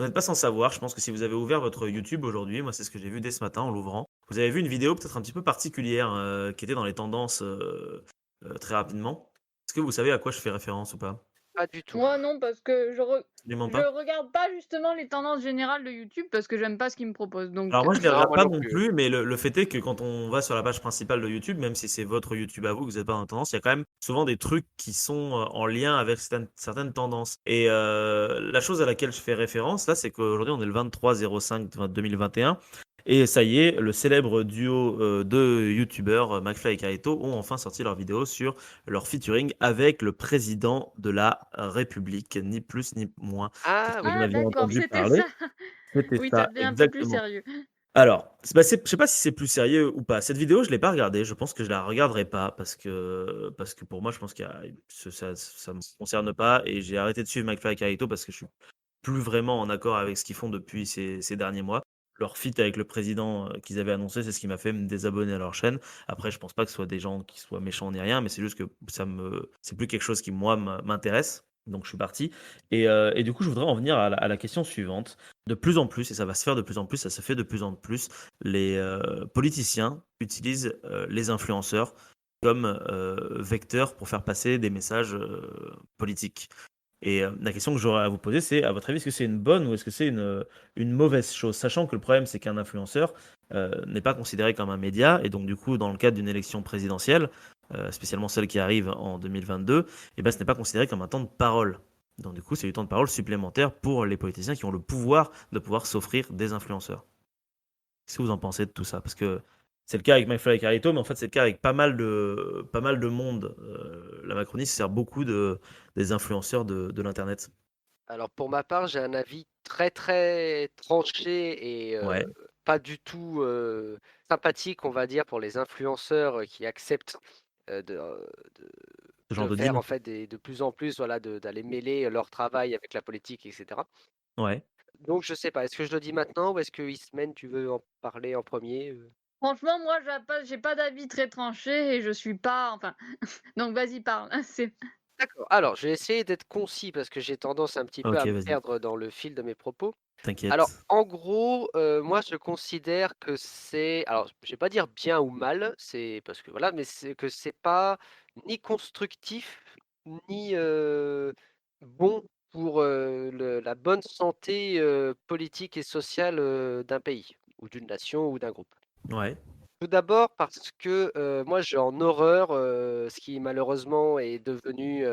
Vous n'êtes pas sans savoir, je pense que si vous avez ouvert votre YouTube aujourd'hui, moi c'est ce que j'ai vu dès ce matin en l'ouvrant, vous avez vu une vidéo peut-être un petit peu particulière, qui était dans les tendances, très rapidement. Est-ce que vous savez à quoi je fais référence ou pas? Pas du tout. Moi non, parce que Absolument je pas? regarde pas justement les tendances générales de YouTube parce que j'aime pas ce qu'ils me proposent Alors donc moi je les Non, regarde moi pas non non plus. plus, mais le fait est que quand on va sur la page principale de YouTube, même si c'est votre YouTube à vous, que vous êtes pas dans la tendance, il y a quand même souvent des trucs qui sont, en lien avec certaines tendances et la chose à laquelle je fais référence là, c'est qu'aujourd'hui on est le 23/05/2021 et ça y est, le célèbre duo, de youtubeurs, McFly et Carlito ont enfin sorti leur vidéo sur leur featuring avec le président de la République, ni plus ni moins. Peut-être Ah que vous en oui, ah aviez d'accord, entendu c'était ça. parler. C'était Oui, ça ça, devient un peu plus exactement. sérieux. Alors, je sais pas si c'est plus sérieux ou pas. Cette vidéo, je l'ai pas regardée. Je pense que je la regarderai pas parce que pour moi, je pense qu'il y a ça me concerne pas et j'ai arrêté de suivre McFly et Carlito parce que je suis plus vraiment en accord avec ce qu'ils font depuis ces derniers mois. Leur feat avec le président, qu'ils avaient annoncé, c'est ce qui m'a fait me désabonner à leur chaîne. Après, je pense pas que ce soit des gens qui soient méchants ni rien, mais c'est juste que c'est plus quelque chose qui moi m'intéresse, donc je suis parti et du coup, je voudrais en venir à la question suivante. De plus en plus et ça va se faire de plus en plus, ça se fait de plus en plus, les, politiciens utilisent, les influenceurs comme, vecteurs pour faire passer des messages, politiques. Et la question que j'aurais à vous poser, c'est à votre avis, est-ce que c'est une bonne ou est-ce que c'est une mauvaise chose? Sachant que le problème, c'est qu'un influenceur, n'est pas considéré comme un média et donc du coup, dans le cadre d'une élection présidentielle, spécialement celle qui arrive en 2022, et ben, ce n'est pas considéré comme un temps de parole. Donc du coup, c'est du temps de parole supplémentaire pour les politiciens qui ont le pouvoir de pouvoir s'offrir des influenceurs. Qu'est-ce que vous en pensez de tout ça? Parce que c'est le cas avec McFly et Carlito, mais en fait, c'est le cas avec pas mal de monde. La Macronie se sert beaucoup des influenceurs de l'internet. alors pour ma part, j'ai un avis très, très tranché et Ouais, pas du tout, sympathique, on va dire, pour les influenceurs, qui acceptent, de ce genre de de faire deal. en fait de plus en plus, voilà, d'aller mêler leur travail avec la politique et cetera. Ouais. Donc je sais pas, est-ce que je le dis maintenant ou est-ce que Ismène, tu veux en parler en premier Franchement, moi, j'ai pas d'avis très tranché et je suis pas enfin donc vas-y parle. C'est D'accord, alors je vais essayer d'être concis parce que j'ai tendance un petit peu à OK, me vas-y, perdre dans le fil de mes propos. Alors, t'inquiète. en gros, moi je considère que c'est alors je vais pas dire bien ou mal, c'est parce que voilà, mais c'est que c'est pas ni constructif, ni, bon pour, le la bonne santé, politique et sociale, d'un pays ou d'une nation ou d'un groupe. Ouais, Tout d'abord parce que, moi j'ai en horreur, ce qui malheureusement est devenu,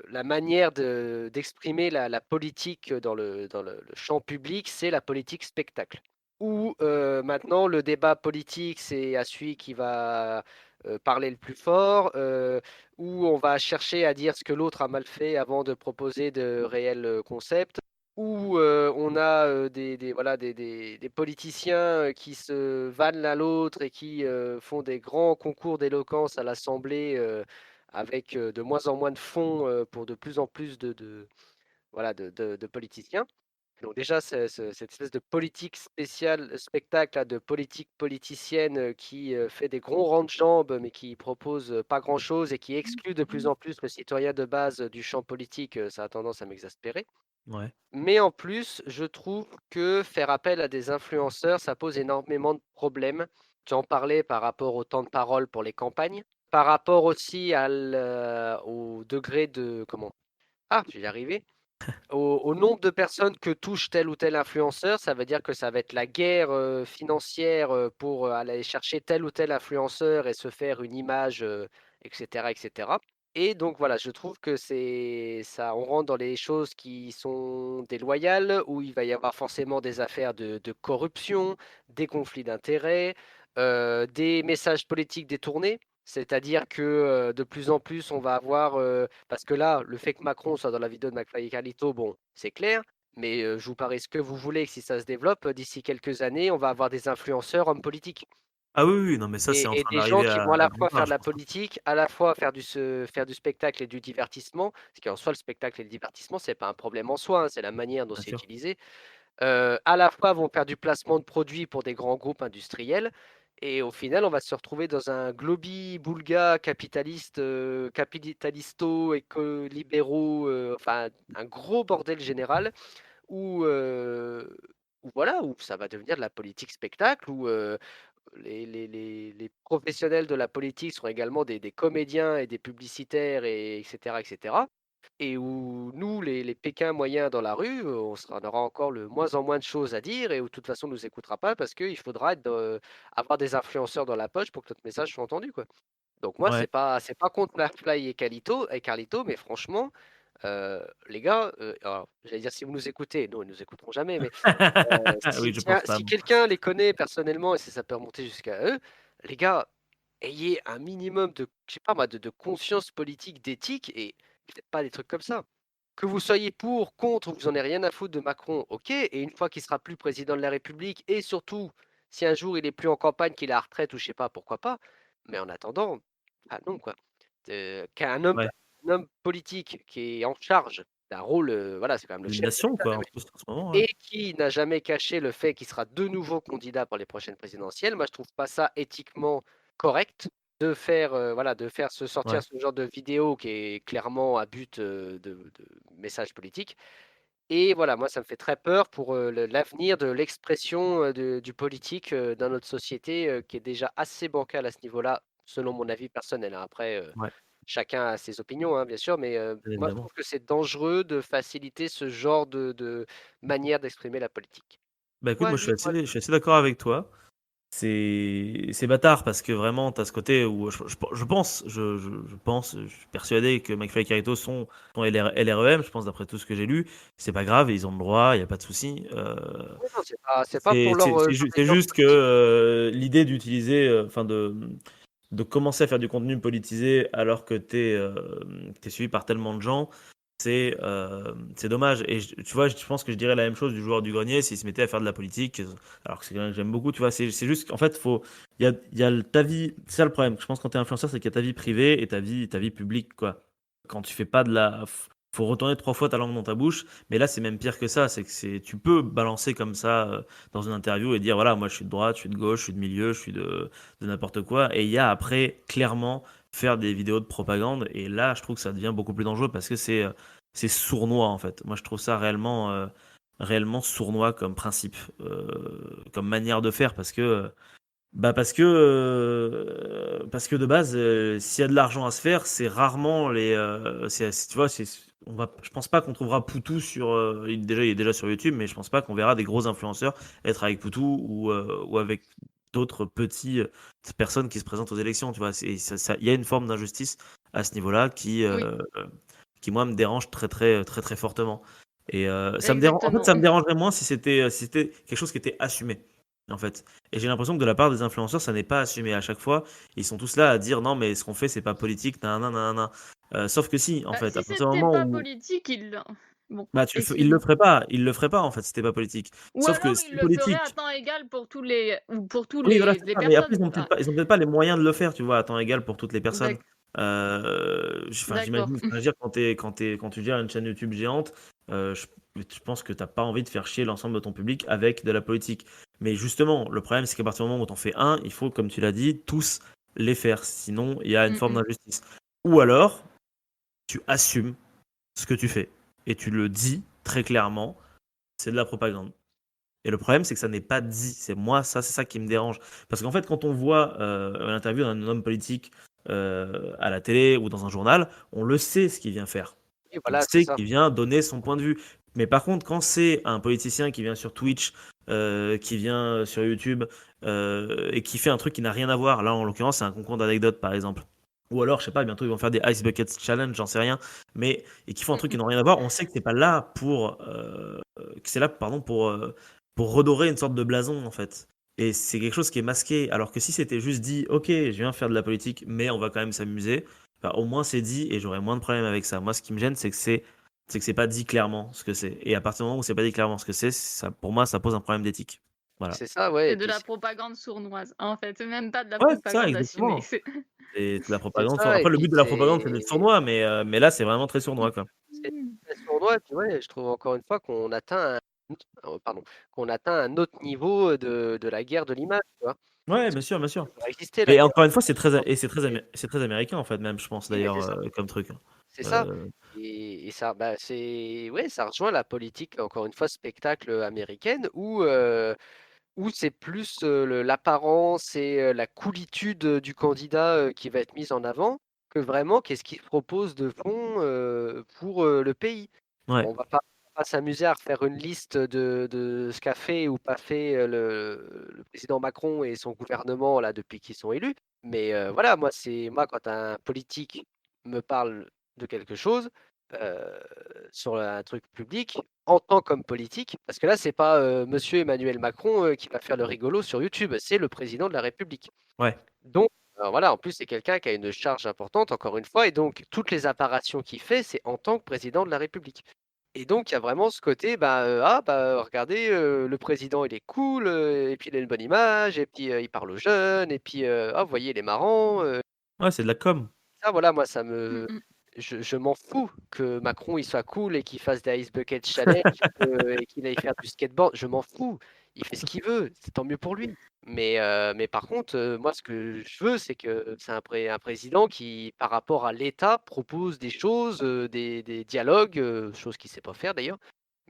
la manière d'exprimer la politique dans le champ public, c'est la politique spectacle. Où, maintenant le débat politique, c'est à celui qui va, parler le plus fort, où on va chercher à dire ce que l'autre a mal fait avant de proposer de réels, concepts. Où, on a, des voilà des politiciens, qui se vannent l'un l'autre et qui, font des grands concours d'éloquence à l'Assemblée, avec, de moins en moins de fonds, pour de plus en plus de voilà, de politiciens. Donc déjà, cette espèce de politique spéciale, spectacle là, de politique politicienne, qui, fait des gros rangs de jambes, mais qui propose, pas grand-chose et qui exclut de plus en plus le citoyen de base, du champ politique, ça a tendance à m'exaspérer. ouais. Mais en plus, je trouve que faire appel à des influenceurs, ça pose énormément de problèmes. Tu en parlais par rapport au temps de parole pour les campagnes, par rapport aussi au degré de comment? Ah, je vais y arriver. Au nombre de personnes que touche tel ou tel influenceur, ça veut dire que ça va être la guerre, financière, pour, aller chercher tel ou tel influenceur et se faire une image, et cetera et cetera. Et donc voilà, je trouve que c'est ça on rentre dans les choses qui sont déloyales, où il va y avoir forcément des affaires de corruption, des conflits d'intérêts, des messages politiques détournés. C'est-à-dire que, de plus en plus, on va avoir, parce que là, le fait que Macron soit dans la vidéo de McFly et Carlito, bon, c'est clair, mais, je vous parie ce que vous voulez que si ça se développe, d'ici quelques années, on va avoir des influenceurs hommes politiques. Ah oui, oui, non, mais ça, c'est en Et train des gens d'arriver qui vont à à la nulle fois part, faire de je la pense, hein. politique, à la fois faire du spectacle et du divertissement, ce qui en soi le spectacle et le divertissement, c'est pas un problème en soi, hein, c'est la manière dont Bien c'est sûr. utilisé. À la fois vont faire du placement de produits pour des grands groupes industriels et au final, on va se retrouver dans un globi-boulga capitaliste, capitalisto, éco-libéraux, enfin un gros bordel général où, où voilà, où ça va devenir de la politique spectacle, où, les professionnels de la politique seront également des comédiens et des publicitaires et etc. Et où nous, les Pékins moyens dans la rue, on aura encore le moins en moins de choses à dire et où de toute façon on nous écoutera pas parce qu'il faudra avoir des influenceurs dans la poche pour que notre message soit entendu, quoi. Donc moi, Ouais. c'est pas contre McFly et Carlito, mais franchement, les gars, alors j'allais dire si vous nous écoutez, non, ils nous écouteront jamais, mais Oui, si je tiens, pense pas. si quelqu'un les connaît personnellement et ça peut remonter jusqu'à eux, les gars, ayez un minimum de, je sais pas moi, de conscience politique, d'éthique et faites pas des trucs comme ça. Que vous soyez pour, contre, vous en avez rien à foutre de Macron, OK, et une fois qu'il sera plus président de la République et surtout, si un jour il est plus en campagne, qu'il est à la retraite ou je sais pas, pourquoi pas, mais en attendant, ah non quoi. Ouais. Un homme politique qui est en charge d'un rôle, voilà, c'est quand même le Une chef de nation, l'État quoi, en plus, en ce moment, ouais. et qui n'a jamais caché le fait qu'il sera de nouveau candidat pour les prochaines présidentielles. Moi, je trouve pas ça éthiquement correct de faire, voilà, de faire se sortir Ouais. ce genre de vidéo qui est clairement à but, de message politique et voilà, moi, ça me fait très peur pour, l'avenir de l'expression, du politique, dans notre société, qui est déjà assez bancale à ce niveau-là, selon mon avis personnel, hein. Après, Ouais, chacun a ses opinions, hein, bien sûr, mais bien moi, je évidemment. trouve que c'est dangereux de faciliter ce genre de manière d'exprimer la politique. Bah, écoute, Ouais, moi, juste moi. je suis assez d'accord avec toi. C'est bâtard parce que vraiment, tu as ce côté où je pense, je suis persuadé que McFly et Carito sont LREM, je pense, d'après tout ce que j'ai lu. C'est pas grave, ils ont le droit, il y a pas de souci. Oui, non, c'est pas pour leur, C'est leur juste que politique. l'idée d'utiliser, enfin de commencer à faire du contenu politisé alors que t'es suivi par tellement de gens, c'est dommage. Et tu vois, je pense que je dirais la même chose du joueur du grenier s'il se mettait à faire de la politique, alors que c'est quelqu'un que j'aime beaucoup, tu vois. C'est juste qu'en fait, il y a ta vie, c'est ça le problème. Je pense que quand t'es influenceur, c'est qu'il y a ta vie privée et ta vie publique, quoi. Quand tu fais pas de la. Faut retourner 3 fois ta langue dans ta bouche, mais là c'est même pire que ça. C'est que tu peux balancer comme ça dans une interview et dire voilà, moi je suis de droite, je suis de gauche, je suis de milieu, je suis de n'importe quoi. Et il y a après clairement faire des vidéos de propagande. Et là, je trouve que ça devient beaucoup plus dangereux parce que c'est sournois en fait. Moi, je trouve ça réellement sournois comme principe, comme manière de faire parce que de base, s'il y a de l'argent à se faire, c'est rarement tu vois, je pense pas qu'on trouvera Poutou il est déjà sur YouTube, mais je pense pas qu'on verra des gros influenceurs être avec Poutou ou avec d'autres personnes qui se présentent aux élections, tu vois. Il y a une forme d'injustice à ce niveau-là Oui, qui moi me dérange très très très très fortement. Et en fait, exactement. ça me dérangerait moins si c'était quelque chose qui était assumé, en fait. Et j'ai l'impression que de la part des influenceurs, ça n'est pas assumé à chaque fois. Ils sont tous là à dire non, mais ce qu'on fait, c'est pas politique, nanana, nanana. Sauf que si, en Bah, fait, à si partir du c'était moment pas où politique, bon, bah, il le excuse-moi. ferait pas, il le ferait pas en fait, si c'était pas politique. Ou Sauf que alors si il c'est le ferait à politique, temps égal pour tous les ou pour tous oui, voilà, c'est les ça. Mais après, personnes. Enfin, ils ont peut-être pas les moyens de le faire, tu vois, à temps égal pour toutes les personnes. d'ac- Enfin, d'accord. j'imagine, je veux dire, quand tu gères une chaîne YouTube géante, je pense que t'as pas envie de faire chier l'ensemble de ton public avec de la politique. Mais justement, le problème, c'est qu'à partir du moment où t'en fais un, il faut, comme tu l'as dit, tous les faire. Sinon, il y a une Mm, forme mm. d'injustice. Ou alors, tu assumes ce que tu fais et tu le dis très clairement, c'est de la propagande. Et le problème, c'est que ça n'est pas dit. C'est ça qui me dérange. Parce qu'en fait, quand on voit une interview d'un homme politique à la télé ou dans un journal, on le sait ce qu'il vient faire. Et On voilà, c'est sait ça. qu'il vient donner son point de vue. Mais par contre, quand c'est un politicien qui vient sur Twitch, qui vient sur YouTube et qui fait un truc qui n'a rien à voir, là en l'occurrence, c'est un concours d'anecdotes par exemple. Ou alors, je sais pas, bientôt ils vont faire des Ice Buckets Challenge, j'en sais rien, mais et qui font un Mm, truc qui mm. n'a rien à voir, on sait que c'est pas là que c'est là, pardon, pour redorer une sorte de blason en fait. Et c'est quelque chose qui est masqué. Alors que si c'était juste dit, ok, je viens faire de la politique, mais on va quand même s'amuser, bah, au moins c'est dit et j'aurais moins de problèmes avec ça. Moi, ce qui me gêne, c'est que c'est pas dit clairement ce que c'est. Et à partir du moment où c'est pas dit clairement ce que c'est, ça, pour moi, ça pose un problème d'éthique. Voilà. C'est ça, ouais, C'est et de puis la propagande sournoise. En fait, c'est même pas de la Ouais, c'est ça, propagande assumée. exactement. C'est de la c'est propagande. ça et Après, le puis but de la propagande, c'est d'être sournois, mais là, c'est vraiment très sournois, quoi. c'est très sournois et puis ouais, je trouve encore une fois qu'on atteint pardon, qu'on atteint un autre niveau, de la guerre de l'image, tu vois? Ouais, Parce que bien sûr, bien sûr. ça doit exister la Et guerre encore une fois, de l'image, c'est très américain, en fait, même, je pense, oui, mais d'ailleurs, c'est ça. comme truc. C'est ça. Heu, Et ça, bah, ça rejoint la politique, encore une fois, spectacle, américaine où c'est plus, l'apparence et la coolitude, du candidat, qui va être mise en avant, que vraiment qu'est-ce qu'il propose de fond, pour, le pays. ouais, On va pas s'amuser à refaire une liste de ce qu'a fait ou pas fait, le président Macron et son gouvernement là depuis qu'ils sont élus. Mais, voilà, moi quand un politique me parle de quelque chose, heu, sur un truc public, en tant comme politique, parce que là c'est pas, monsieur Emmanuel Macron, qui va faire le rigolo sur YouTube, c'est le président de la République. ouais, Donc, voilà, en plus c'est quelqu'un qui a une charge importante encore une fois et donc toutes les apparitions qu'il fait, c'est en tant que président de la République. Et donc il y a vraiment ce côté, bah, «Ah bah, regardez, le président il est cool, et puis il a une bonne image et puis, il parle aux jeunes et puis, ah vous voyez il est marrant», ouais, c'est de la com. ça voilà moi Mmh mh. je m'en fous que Macron il soit cool et qu'il fasse des Ice Bucket Challenge, et qu'il aille faire du skateboard, je m'en fous. Il fait ce qu'il veut, c'est tant mieux pour lui. Mais par contre, moi ce que je veux, c'est que c'est un président qui, par rapport à l'État, propose des choses, des dialogues, chose qu'il sait pas faire d'ailleurs.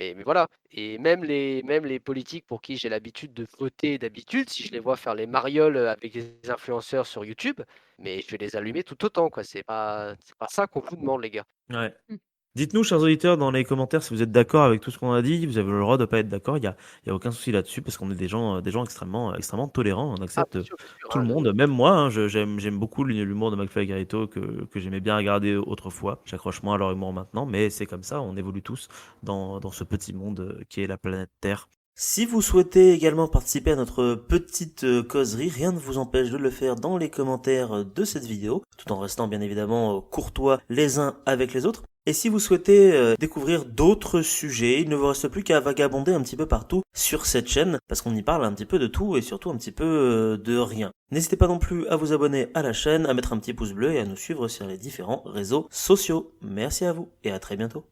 Mais voilà et même les politiques pour qui j'ai l'habitude de voter d'habitude, si je les vois faire les marioles, avec des influenceurs sur YouTube, mais je vais les allumer tout autant quoi, c'est pas ça qu'on vous demande les gars. Ouais. Mmh. Dites-nous, chers auditeurs, dans les commentaires, si vous êtes d'accord avec tout ce qu'on a dit. Vous avez le droit de pas être d'accord. Il y a aucun souci là-dessus parce qu'on est des gens extrêmement, extrêmement tolérants. On Ah accepte bien sûr, tout le hein, monde, même moi. Hein, j'aime beaucoup l'humour de McFly et Carito que j'aimais bien regarder autrefois. J'accroche moins à leur humour maintenant, mais c'est comme ça. On évolue tous dans ce petit monde qui est la planète Terre. Si vous souhaitez également participer à notre petite causerie, rien ne vous empêche de le faire dans les commentaires de cette vidéo, tout en restant bien évidemment courtois les uns avec les autres. Et si vous souhaitez découvrir d'autres sujets, il ne vous reste plus qu'à vagabonder un petit peu partout sur cette chaîne, parce qu'on y parle un petit peu de tout et surtout un petit peu de rien. N'hésitez pas non plus à vous abonner à la chaîne, à mettre un petit pouce bleu et à nous suivre sur les différents réseaux sociaux. Merci à vous et à très bientôt.